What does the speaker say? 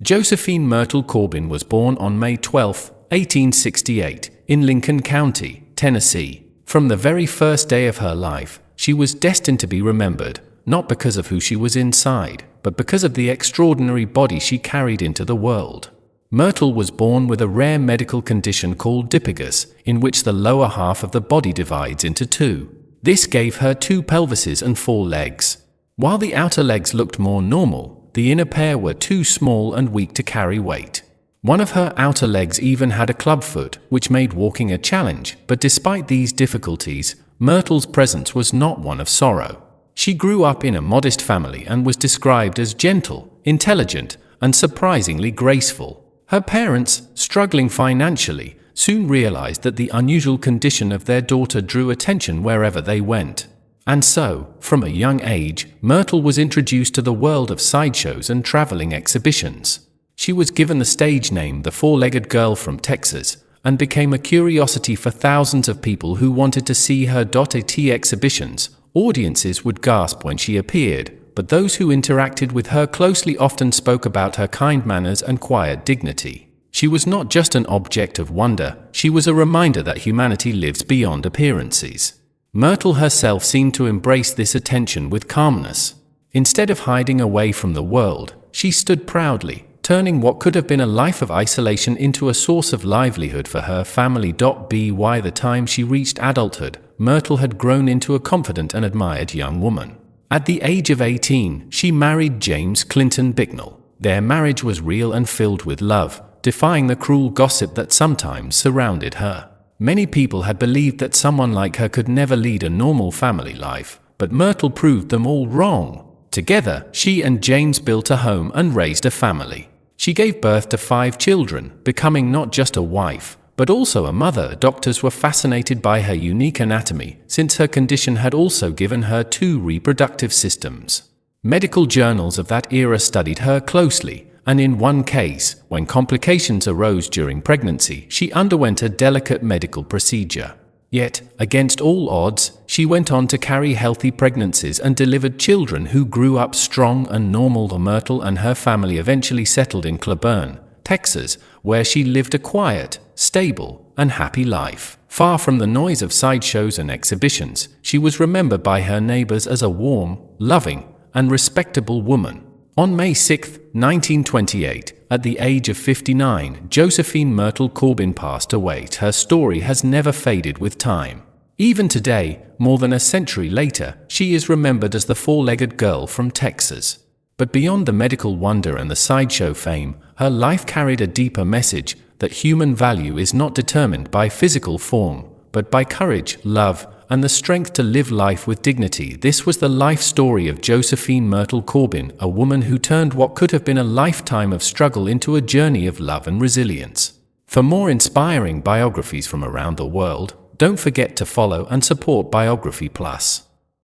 Josephine Myrtle Corbin was born on May 12, 1868, in Lincoln County, Tennessee. From the very first day of her life, she was destined to be remembered, not because of who she was inside, but because of the extraordinary body she carried into the world. Myrtle was born with a rare medical condition called diphagus, in which the lower half of the body divides into two. This gave her 2 pelvises and 4 legs. While the outer legs looked more normal, the inner pair were too small and weak to carry weight. One of her outer legs even had a clubfoot, which made walking a challenge, but despite these difficulties, Myrtle's presence was not one of sorrow. She grew up in a modest family and was described as gentle, intelligent, and surprisingly graceful. Her parents, struggling financially, soon realized that the unusual condition of their daughter drew attention wherever they went. And so, from a young age, Myrtle was introduced to the world of sideshows and traveling exhibitions. She was given the stage name the Four-Legged Girl from Texas, and became a curiosity for thousands of people who wanted to see her. At exhibitions, audiences would gasp when she appeared, but those who interacted with her closely often spoke about her kind manners and quiet dignity. She was not just an object of wonder, she was a reminder that humanity lives beyond appearances. Myrtle herself seemed to embrace this attention with calmness. Instead of hiding away from the world, she stood proudly, turning what could have been a life of isolation into a source of livelihood for her family. By the time she reached adulthood, Myrtle had grown into a confident and admired young woman. At the age of 18, she married James Clinton Bicknell. Their marriage was real and filled with love, defying the cruel gossip that sometimes surrounded her. Many people had believed that someone like her could never lead a normal family life, but Myrtle proved them all wrong. Together, she and James built a home and raised a family. She gave birth to 5 children, becoming not just a wife, but also a mother. Doctors were fascinated by her unique anatomy, since her condition had also given her 2 reproductive systems. Medical journals of that era studied her closely, and in one case, when complications arose during pregnancy, she underwent a delicate medical procedure. Yet, against all odds, she went on to carry healthy pregnancies and delivered children who grew up strong and normal. Myrtle and her family eventually settled in Cleburne, Texas, where she lived a quiet, stable, and happy life. Far from the noise of sideshows and exhibitions, she was remembered by her neighbors as a warm, loving, and respectable woman. On May 6, 1928, at the age of 59, Josephine Myrtle Corbin passed away. Her story has never faded with time. Even today, more than a century later, she is remembered as the Four-Legged Girl from Texas. But beyond the medical wonder and the sideshow fame, her life carried a deeper message that human value is not determined by physical form, but by courage, love, and the strength to live life with dignity. This was the life story of Josephine Myrtle Corbin, a woman who turned what could have been a lifetime of struggle into a journey of love and resilience. For more inspiring biographies from around the world, don't forget to follow and support BioGraphy Plus.